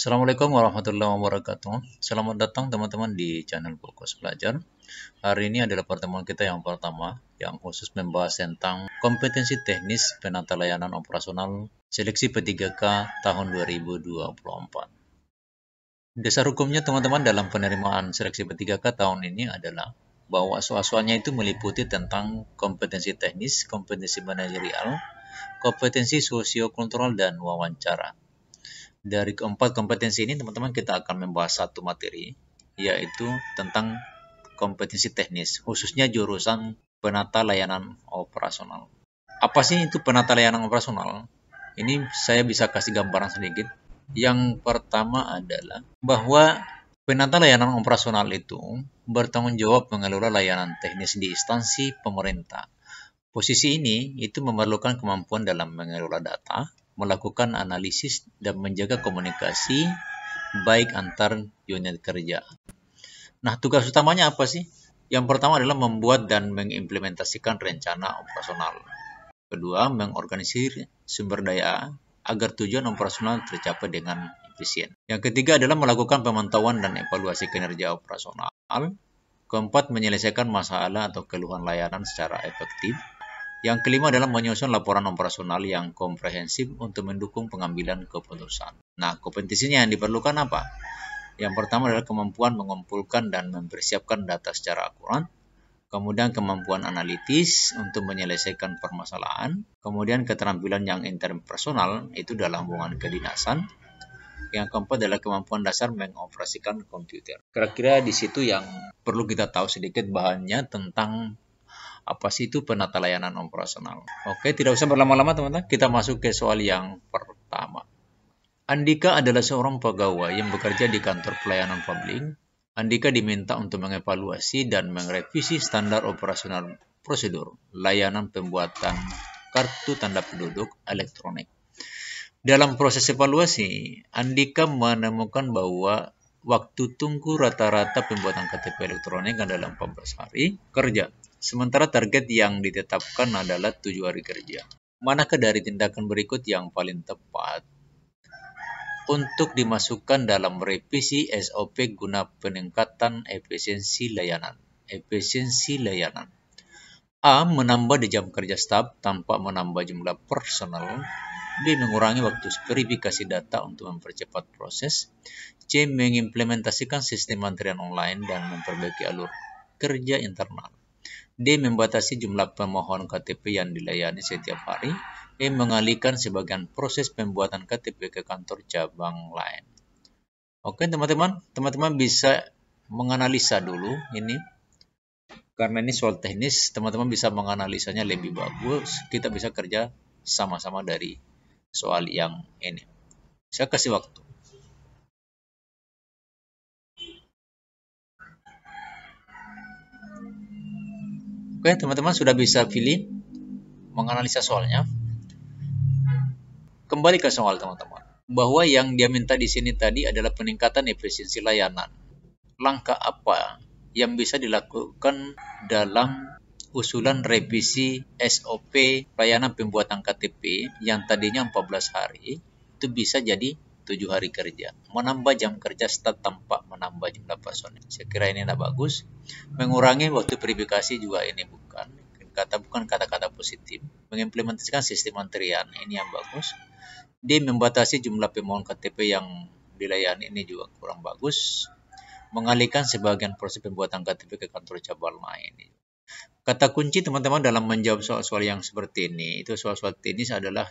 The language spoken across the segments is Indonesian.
Assalamualaikum warahmatullahi wabarakatuh. Selamat datang teman-teman di channel Fokus Belajar. Hari ini adalah pertemuan kita yang pertama yang khusus membahas tentang kompetensi teknis penata layanan operasional seleksi P3K tahun 2024. Dasar hukumnya teman-teman dalam penerimaan seleksi P3K tahun ini adalah bahwa soal-soalnya itu meliputi tentang kompetensi teknis, kompetensi manajerial, kompetensi sosiokultural, dan wawancara. Dari keempat kompetensi ini, teman-teman, kita akan membahas satu materi, yaitu tentang kompetensi teknis, khususnya jurusan penata layanan operasional. Apa sih itu penata layanan operasional? Ini saya bisa kasih gambaran sedikit. Yang pertama adalah bahwa penata layanan operasional itu bertanggung jawab mengelola layanan teknis di instansi pemerintah. Posisi ini itu memerlukan kemampuan dalam mengelola data, melakukan analisis, dan menjaga komunikasi baik antar unit kerja. Nah, tugas utamanya apa sih? Yang pertama adalah membuat dan mengimplementasikan rencana operasional. Kedua, mengorganisir sumber daya agar tujuan operasional tercapai dengan efisien. Yang ketiga adalah melakukan pemantauan dan evaluasi kinerja operasional. Keempat, menyelesaikan masalah atau keluhan layanan secara efektif. Yang kelima adalah menyusun laporan operasional yang komprehensif untuk mendukung pengambilan keputusan. Nah, kompetensinya yang diperlukan apa? Yang pertama adalah kemampuan mengumpulkan dan mempersiapkan data secara akurat. Kemudian kemampuan analitis untuk menyelesaikan permasalahan. Kemudian keterampilan yang interpersonal itu dalam hubungan kedinasan. Yang keempat adalah kemampuan dasar mengoperasikan komputer. Kira-kira di situ yang perlu kita tahu sedikit bahannya tentang apa sih itu penata layanan operasional. Oke, tidak usah berlama-lama teman-teman. Kita masuk ke soal yang pertama. Andika adalah seorang pegawai yang bekerja di kantor pelayanan publik. Andika diminta untuk mengevaluasi dan merevisi standar operasional prosedur layanan pembuatan kartu tanda penduduk elektronik. Dalam proses evaluasi, Andika menemukan bahwa waktu tunggu rata-rata pembuatan KTP elektronik adalah 14 hari kerja. Sementara target yang ditetapkan adalah 7 hari kerja. Manakah dari tindakan berikut yang paling tepat untuk dimasukkan dalam revisi SOP guna peningkatan efisiensi layanan? A. Menambah di jam kerja staf tanpa menambah jumlah personel. B. Mengurangi waktu verifikasi data untuk mempercepat proses. C. Mengimplementasikan sistem antrian online dan memperbaiki alur kerja internal. D. Membatasi jumlah pemohon KTP yang dilayani setiap hari. E. Mengalihkan sebagian proses pembuatan KTP ke kantor cabang lain. Oke teman-teman bisa menganalisa dulu ini. Karena ini soal teknis, teman-teman bisa menganalisanya lebih bagus. Kita bisa kerja sama-sama dari soal yang ini. Saya kasih waktu. Oke, teman-teman sudah bisa pilih menganalisa soalnya. Kembali ke soal teman-teman. Bahwa yang dia minta di sini tadi adalah peningkatan efisiensi layanan. Langkah apa yang bisa dilakukan dalam usulan revisi SOP layanan pembuatan KTP yang tadinya 14 hari itu bisa jadi 7 hari kerja. Menambah jam kerja staf tanpa menambah jumlah personel. Saya kira ini tidak bagus. Mengurangi waktu verifikasi juga ini bukan kata-kata positif. Mengimplementasikan sistem antrian ini yang bagus. D. Membatasi jumlah pemohon KTP yang dilayani ini juga kurang bagus. Mengalihkan sebagian proses pembuatan KTP ke kantor cabang lain. Kata kunci teman-teman dalam menjawab soal-soal yang seperti ini, itu soal-soal teknis adalah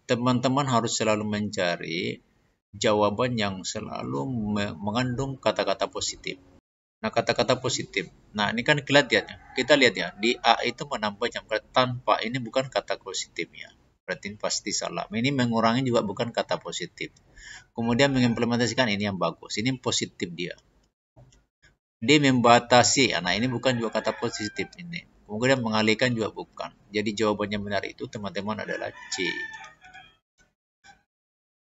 teman-teman harus selalu mencari jawaban yang selalu mengandung kata-kata positif. Nah, kata-kata positif. Nah, ini kan kita lihat ya, di A itu menambah jam kerja tanpa, ini bukan kata positifnya. Berarti pasti salah. Ini mengurangi juga bukan kata positif. Kemudian mengimplementasikan ini yang bagus. Ini positif dia. D. Membatasi. Nah, ini bukan juga kata positif ini. Kemudian mengalihkan juga bukan. Jadi jawabannya benar itu teman-teman adalah C.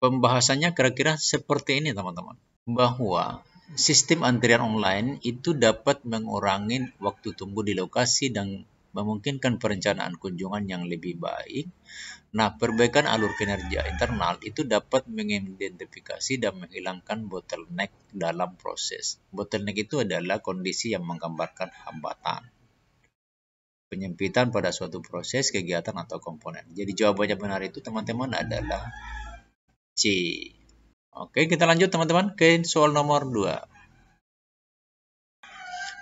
Pembahasannya kira-kira seperti ini teman-teman. Bahwa sistem antrian online itu dapat mengurangi waktu tunggu di lokasi dan memungkinkan perencanaan kunjungan yang lebih baik. Nah, perbaikan alur kinerja internal itu dapat mengidentifikasi dan menghilangkan bottleneck dalam proses. Bottleneck itu adalah kondisi yang menggambarkan hambatan, penyempitan pada suatu proses, kegiatan, atau komponen. Jadi jawabannya benar itu teman-teman adalah C. Oke, kita lanjut teman-teman ke soal nomor 2.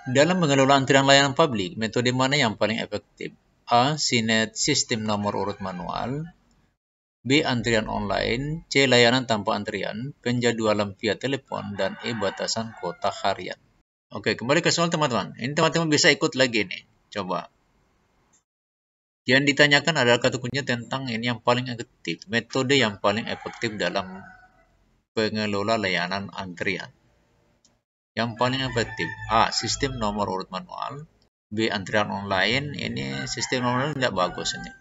Dalam mengelola antrian layanan publik, metode mana yang paling efektif? A. Sistem nomor urut manual. B. Antrian online. C. Layanan tanpa antrian. Penjadwalan via telepon. Dan E. Batasan kuota harian. Oke, kembali ke soal teman-teman. Ini teman-teman bisa ikut lagi nih. Coba. Yang ditanyakan adalah kata kuncinya tentang ini yang paling efektif. Metode yang paling efektif dalam pengelola layanan antrian. Yang paling efektif. A. Sistem nomor urut manual. B. Antrian online. Ini sistem nomor tidak bagus ini.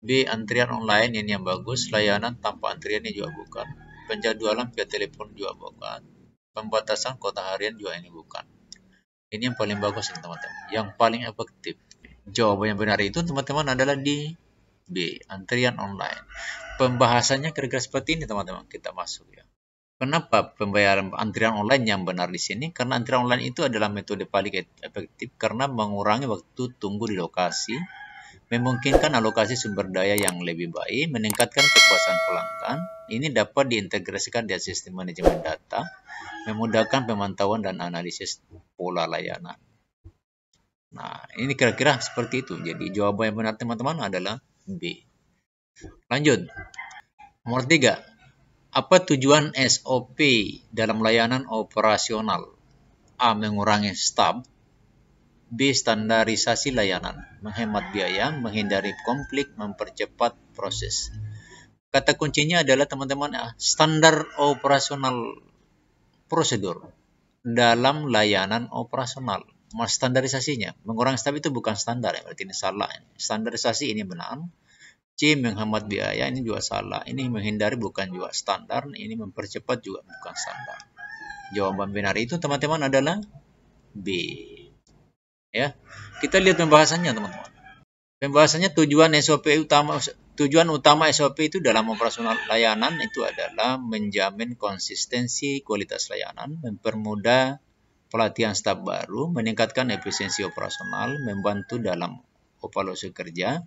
B. Antrian online ini yang bagus. Layanan tanpa antrian ini juga bukan. Penjadwalan via telepon juga bukan. Pembatasan kuota harian juga ini bukan. Ini yang paling bagus teman-teman. Yang paling efektif. Jawaban yang benar itu teman-teman adalah di B. Antrian online. Pembahasannya kira-kira seperti ini teman-teman. Kita masuk ya. Kenapa pembayaran antrian online yang benar di sini? Karena antrian online itu adalah metode paling efektif karena mengurangi waktu tunggu di lokasi, memungkinkan alokasi sumber daya yang lebih baik, meningkatkan kepuasan pelanggan. Ini dapat diintegrasikan dengan sistem manajemen data, memudahkan pemantauan dan analisis pola layanan. Nah, ini kira-kira seperti itu. Jadi jawaban yang benar teman-teman adalah B. Lanjut. Nomor 3. Apa tujuan SOP dalam layanan operasional? A. Mengurangi staf. B. Standarisasi layanan. Menghemat biaya, menghindari konflik, mempercepat proses. Kata kuncinya adalah teman-teman standar operasional prosedur dalam layanan operasional. Standarisasinya. Mengurangi staf itu bukan standar, berarti ini salah. Standarisasi ini benar. C. Menghemat biaya, ini juga salah. Ini menghindari bukan juga standar. Ini mempercepat juga bukan standar. Jawaban benar itu teman-teman adalah B. Ya, kita lihat pembahasannya teman-teman. Pembahasannya tujuan utama SOP itu dalam operasional layanan itu adalah menjamin konsistensi kualitas layanan, mempermudah pelatihan staf baru, meningkatkan efisiensi operasional, membantu dalam evaluasi kerja,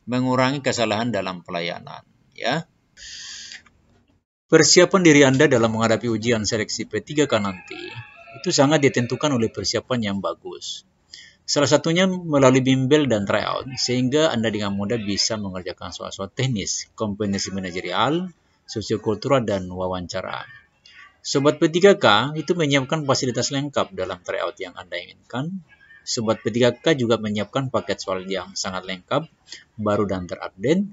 mengurangi kesalahan dalam pelayanan, ya. Persiapan diri Anda dalam menghadapi ujian seleksi P3K nanti itu sangat ditentukan oleh persiapan yang bagus. Salah satunya melalui bimbel dan tryout, sehingga Anda dengan mudah bisa mengerjakan soal-soal teknis, kompetensi manajerial, sosiokultural, dan wawancara. Sobat P3K itu menyiapkan fasilitas lengkap dalam tryout yang Anda inginkan. Sobat P3K juga menyiapkan paket soal yang sangat lengkap, baru dan terupdate.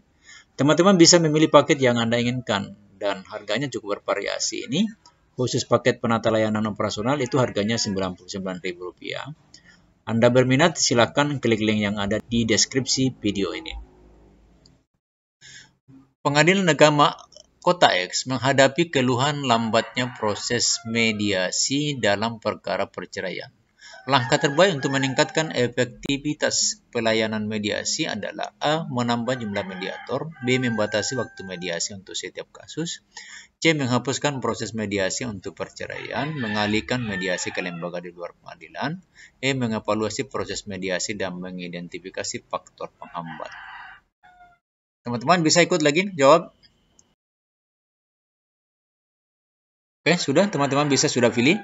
Teman-teman bisa memilih paket yang Anda inginkan dan harganya cukup bervariasi. Ini khusus paket penata layanan operasional itu harganya Rp99.000. Anda berminat silakan klik link yang ada di deskripsi video ini. Pengadilan Agama Kota X menghadapi keluhan lambatnya proses mediasi dalam perkara perceraian. Langkah terbaik untuk meningkatkan efektivitas pelayanan mediasi adalah A. Menambah jumlah mediator. B. Membatasi waktu mediasi untuk setiap kasus. C. Menghapuskan proses mediasi untuk perceraian. Mengalihkan mediasi ke lembaga di luar pengadilan. E. Mengevaluasi proses mediasi dan mengidentifikasi faktor penghambat. Teman-teman bisa ikut lagi jawab. Oke, sudah teman-teman sudah pilih.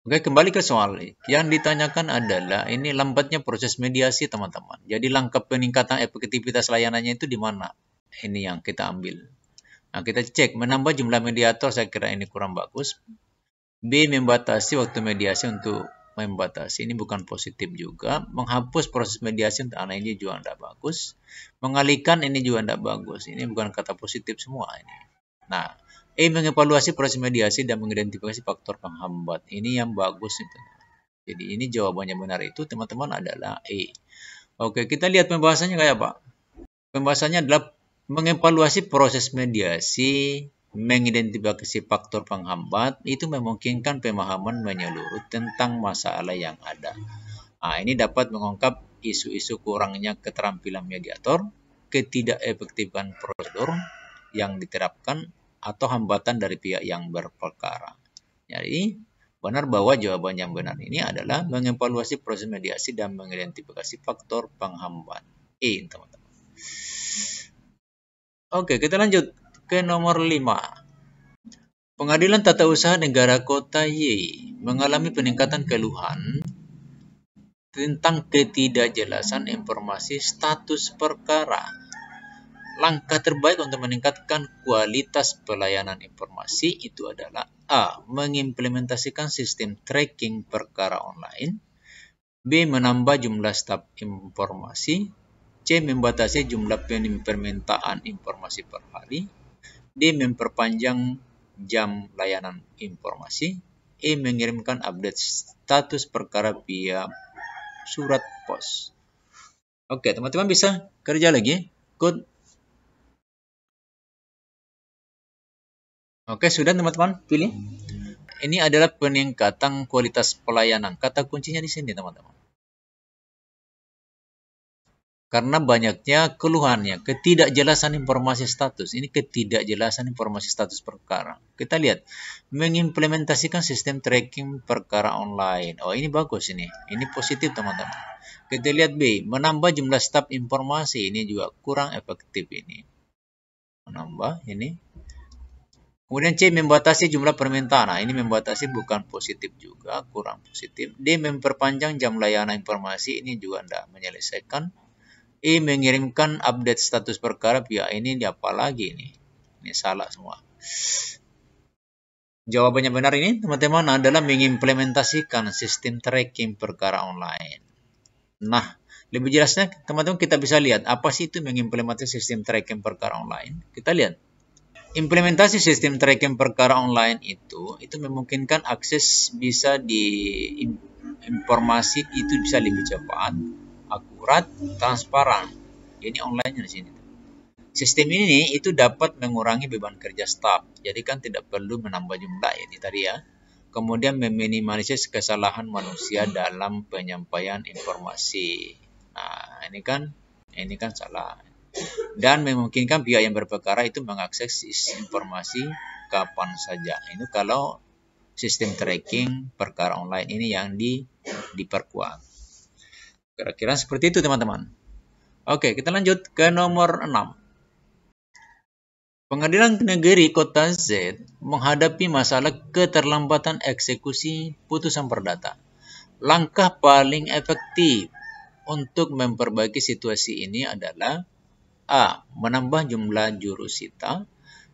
Oke, kembali ke soal. Yang ditanyakan adalah ini lambatnya proses mediasi, teman-teman. Jadi langkah peningkatan efektivitas layanannya itu di mana? Ini yang kita ambil. Nah, kita cek. Menambah jumlah mediator, saya kira ini kurang bagus. B. Membatasi waktu mediasi untuk membatasi. Ini bukan positif juga. Menghapus proses mediasi untuk anak ini juga tidak bagus. Mengalihkan ini juga tidak bagus. Ini bukan kata positif semua ini. Nah, E. Mengevaluasi proses mediasi dan mengidentifikasi faktor penghambat. Ini yang bagus. Jadi ini jawabannya benar itu teman-teman adalah E. Oke, kita lihat pembahasannya kayak apa. Pembahasannya adalah mengevaluasi proses mediasi, mengidentifikasi faktor penghambat, itu memungkinkan pemahaman menyeluruh tentang masalah yang ada. Nah, ini dapat mengungkap isu-isu kurangnya keterampilan mediator, ketidakefektifan prosedur yang diterapkan, atau hambatan dari pihak yang berperkara. Jadi, benar bahwa jawaban yang benar ini adalah mengevaluasi proses mediasi dan mengidentifikasi faktor penghambat. Teman-teman. Oke, kita lanjut ke nomor 5. Pengadilan Tata Usaha Negara Kota Y mengalami peningkatan keluhan tentang ketidakjelasan informasi status perkara. Langkah terbaik untuk meningkatkan kualitas pelayanan informasi itu adalah A. Mengimplementasikan sistem tracking perkara online, B. Menambah jumlah staf informasi, C. Membatasi jumlah permintaan informasi per hari, D. Memperpanjang jam layanan informasi, E. Mengirimkan update status perkara via surat pos. Oke, teman-teman bisa kerja lagi. Good. Oke, sudah teman-teman pilih. Ini adalah peningkatan kualitas pelayanan. Kata kuncinya di sini, teman-teman. Karena banyaknya keluhannya, ketidakjelasan informasi status. Ini ketidakjelasan informasi status perkara. Kita lihat, mengimplementasikan sistem tracking perkara online. Oh, ini bagus ini. Ini positif, teman-teman. Kita lihat B, menambah jumlah staf informasi. Ini juga kurang efektif ini. Menambah ini. Kemudian C, membatasi jumlah permintaan. Nah, ini membatasi bukan positif juga, kurang positif. D, memperpanjang jam layanan informasi. Ini juga tidak menyelesaikan. E, mengirimkan update status perkara via ini apa lagi ini? Ini salah semua. Jawabannya benar ini, teman-teman, adalah mengimplementasikan sistem tracking perkara online. Nah, lebih jelasnya, teman-teman, kita bisa lihat apa sih itu mengimplementasi sistem tracking perkara online. Kita lihat. Implementasi sistem tracking perkara online itu memungkinkan akses bisa informasi itu bisa lebih cepat, akurat, transparan. Ini online di sini. Sistem ini itu dapat mengurangi beban kerja staf. Jadi kan tidak perlu menambah jumlah ini tadi ya. Kemudian meminimalisir kesalahan manusia dalam penyampaian informasi. Nah, ini kan salah. Dan memungkinkan pihak yang berperkara itu mengakses informasi kapan saja. Ini kalau sistem tracking perkara online ini yang diperkuat. Kira-kira seperti itu, teman-teman. Oke, kita lanjut ke nomor 6. Pengadilan Negeri Kota Z menghadapi masalah keterlambatan eksekusi putusan perdata. Langkah paling efektif untuk memperbaiki situasi ini adalah A. Menambah jumlah juru sita,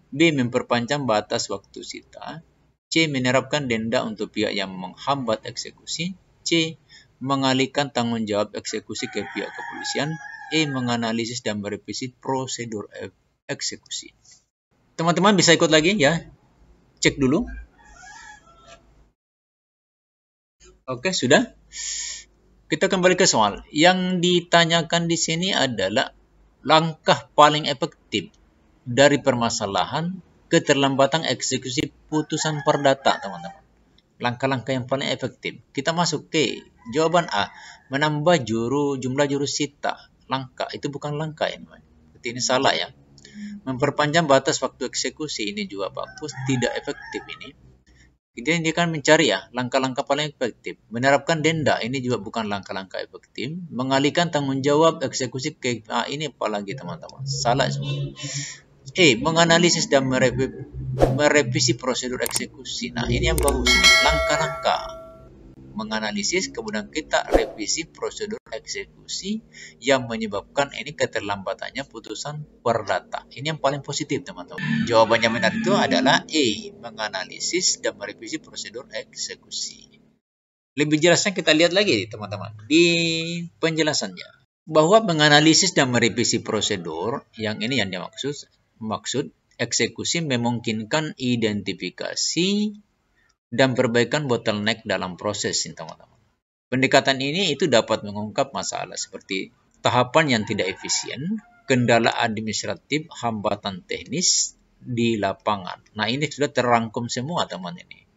B. Memperpanjang batas waktu sita, C. Menerapkan denda untuk pihak yang menghambat eksekusi, C. Mengalihkan tanggung jawab eksekusi ke pihak kepolisian, E. Menganalisis dan merevisi prosedur eksekusi. Teman-teman bisa ikut lagi ya, cek dulu. Oke, sudah. Kita kembali ke soal. Yang ditanyakan di sini adalah langkah paling efektif dari permasalahan keterlambatan eksekusi putusan perdata, teman-teman. Langkah-langkah yang paling efektif. Kita masuk ke jawaban A, menambah jumlah juru sita. Langkah itu bukan langkah ini. Berarti ini salah ya. Memperpanjang batas waktu eksekusi ini juga bagus, tidak efektif ini. Jadi dia kan mencari ya langkah-langkah paling efektif. Menerapkan denda ini juga bukan langkah-langkah efektif. Mengalihkan tanggung jawab eksekusi ke ini apalagi, teman-teman. Salah semua. E. Menganalisis dan merevisi prosedur eksekusi. Nah, ini yang bagus. Langkah-langkah menganalisis, kemudian kita revisi prosedur eksekusi yang menyebabkan ini keterlambatannya putusan perdata. Ini yang paling positif, teman-teman. Jawabannya benar itu adalah E. Menganalisis dan merevisi prosedur eksekusi. Lebih jelasnya kita lihat lagi, teman-teman, di penjelasannya. Bahwa menganalisis dan merevisi prosedur, yang ini yang maksud eksekusi memungkinkan identifikasi dan perbaikan bottleneck dalam proses, teman-teman. Pendekatan ini itu dapat mengungkap masalah seperti tahapan yang tidak efisien, kendala administratif, hambatan teknis di lapangan. Nah, ini sudah terangkum semua, teman, ini.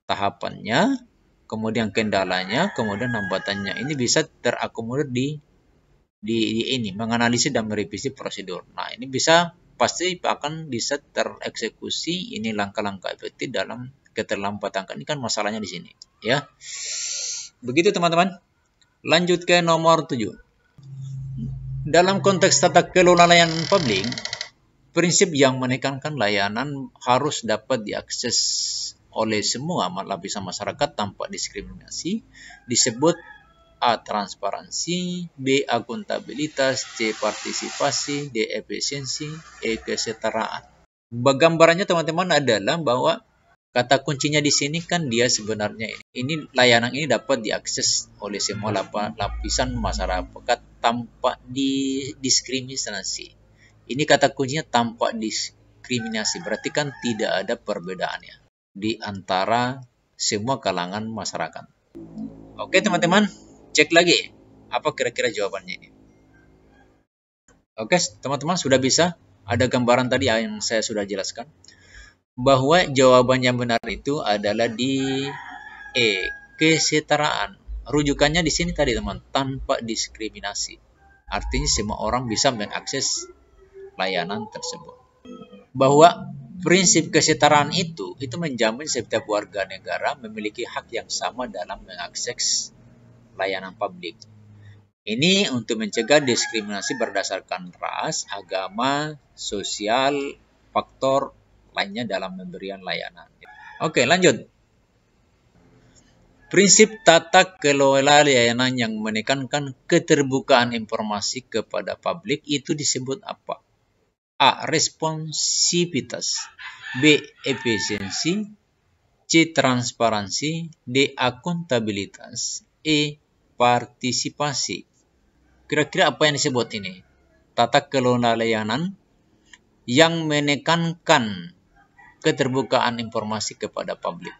Tahapannya, kemudian kendalanya, kemudian hambatannya. Ini bisa terakomodir di ini, menganalisis dan merevisi prosedur. Nah, ini bisa pasti akan bisa tereksekusi ini langkah-langkah efektif dalam keterlambatan. Ini kan masalahnya di sini, ya. Begitu teman-teman. Lanjut ke nomor 7. Dalam konteks tata kelola layanan publik, prinsip yang menekankan layanan harus dapat diakses oleh semua lapisan masyarakat tanpa diskriminasi disebut A. Transparansi, B. Akuntabilitas, C. Partisipasi, D. Efisiensi, E. Kesetaraan. Gambarannya teman-teman adalah bahwa kata kuncinya di sini kan dia sebenarnya ini layanan ini dapat diakses oleh semua lapisan masyarakat tanpa diskriminasi. Ini kata kuncinya tanpa diskriminasi, berarti kan tidak ada perbedaannya di antara semua kalangan masyarakat. Oke teman-teman, cek lagi apa kira-kira jawabannya ini. Oke teman-teman, sudah bisa? Ada gambaran tadi yang saya sudah jelaskan bahwa jawaban yang benar itu adalah di E, kesetaraan. Rujukannya di sini tadi teman, tanpa diskriminasi. Artinya semua orang bisa mengakses layanan tersebut. Bahwa prinsip kesetaraan itu menjamin setiap warga negara memiliki hak yang sama dalam mengakses layanan publik. Ini untuk mencegah diskriminasi berdasarkan ras, agama, sosial, faktor lainnya dalam pemberian layanan. Oke, lanjut. Prinsip tata kelola layanan yang menekankan keterbukaan informasi kepada publik itu disebut apa? A. Responsivitas, B. Efisiensi, C. Transparansi, D. Akuntabilitas, E. Partisipasi. Kira-kira apa yang disebut ini? Tata kelola layanan yang menekankan keterbukaan informasi kepada publik.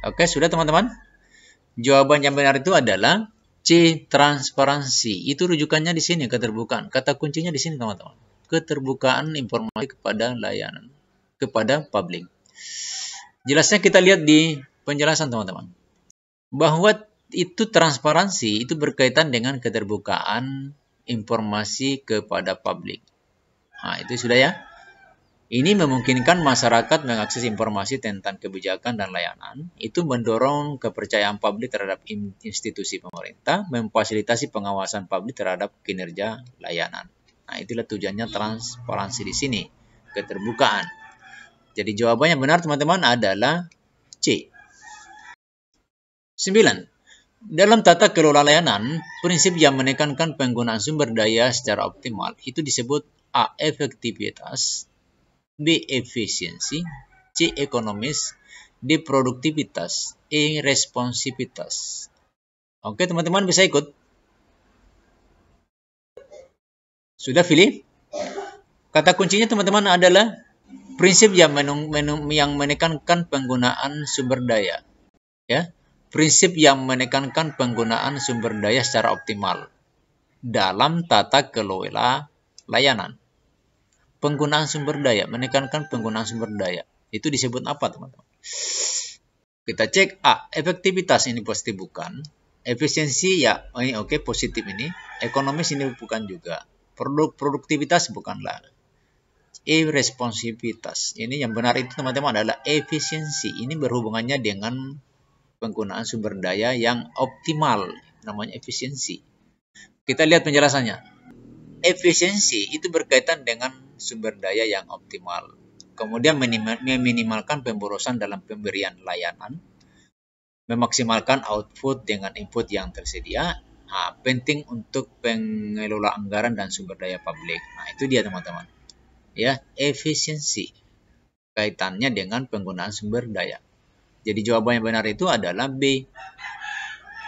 Oke, sudah teman-teman? Jawaban yang benar itu adalah C. Transparansi. Itu rujukannya di sini, keterbukaan. Kata kuncinya di sini, teman-teman. Keterbukaan informasi kepada layanan, kepada publik. Jelasnya kita lihat di penjelasan, teman-teman. Bahwa itu transparansi, itu berkaitan dengan keterbukaan informasi kepada publik. Nah, itu sudah ya. Ini memungkinkan masyarakat mengakses informasi tentang kebijakan dan layanan. Itu mendorong kepercayaan publik terhadap institusi pemerintah, memfasilitasi pengawasan publik terhadap kinerja layanan. Nah, itulah tujuannya transparansi di sini, keterbukaan. Jadi jawabannya benar teman-teman adalah C. 9. Dalam tata kelola layanan, prinsip yang menekankan penggunaan sumber daya secara optimal itu disebut A. Efektivitas, B. Efisiensi, C. Ekonomis, D. Produktivitas, E. Responsivitas. Oke teman-teman, bisa ikut? Sudah pilih? Kata kuncinya teman-teman adalah prinsip yang menekankan penggunaan sumber daya. Ya, prinsip yang menekankan penggunaan sumber daya secara optimal dalam tata kelola layanan. Penggunaan sumber daya, menekankan penggunaan sumber daya. Itu disebut apa, teman-teman? Kita cek A, efektivitas ini pasti bukan. Efisiensi ya, ini oke, positif ini. Ekonomis ini bukan juga. Produktivitas bukanlah. E, responsivitas. Ini yang benar itu, teman-teman, adalah efisiensi. Ini berhubungannya dengan penggunaan sumber daya yang optimal. Namanya efisiensi. Kita lihat penjelasannya. Efisiensi itu berkaitan dengan sumber daya yang optimal. Kemudian meminimalkan pemborosan dalam pemberian layanan. Memaksimalkan output dengan input yang tersedia. Nah, penting untuk pengelola anggaran dan sumber daya publik. Nah, itu dia teman-teman. Ya, efisiensi. Kaitannya dengan penggunaan sumber daya. Jadi jawaban yang benar itu adalah B.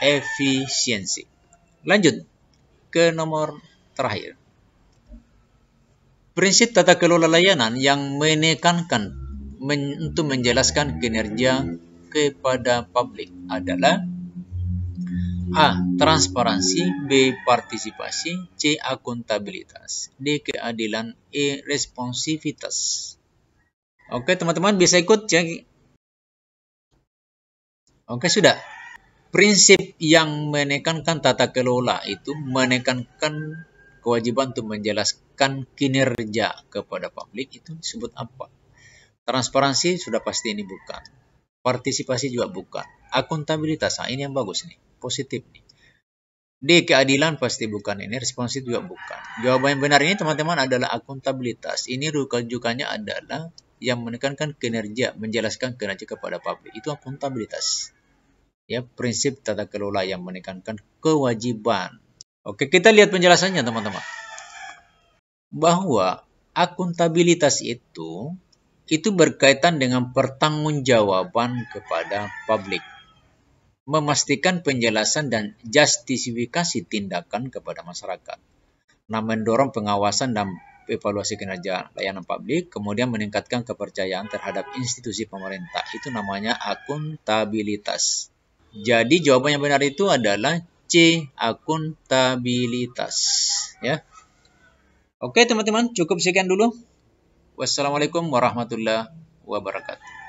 Efisiensi. Lanjut ke nomor terakhir. Prinsip tata kelola layanan yang menekankan untuk menjelaskan kinerja kepada publik adalah A. Transparansi, B. Partisipasi, C. Akuntabilitas, D. Keadilan, E. Responsivitas. Oke teman-teman, bisa ikut cek Oke, sudah. Prinsip yang menekankan tata kelola itu menekankan kewajiban untuk menjelaskan kinerja kepada publik itu disebut apa? Transparansi sudah pasti ini bukan. Partisipasi juga bukan. Akuntabilitas, nah ini yang bagus nih, positif nih. D, keadilan pasti bukan ini, responsif juga bukan. Jawaban yang benar ini teman-teman adalah akuntabilitas. Ini rujukannya adalah yang menekankan kinerja, menjelaskan kinerja kepada publik. Itu akuntabilitas. Ya, prinsip tata kelola yang menekankan kewajiban. Oke, kita lihat penjelasannya teman-teman. Bahwa akuntabilitas itu berkaitan dengan pertanggungjawaban kepada publik. Memastikan penjelasan dan justifikasi tindakan kepada masyarakat. Nah, mendorong pengawasan dan evaluasi kinerja layanan publik, kemudian meningkatkan kepercayaan terhadap institusi pemerintah. Itu namanya akuntabilitas. Jadi jawaban yang benar itu adalah C, akuntabilitas. Ya. Oke teman-teman, cukup sekian dulu. Wassalamualaikum warahmatullahi wabarakatuh.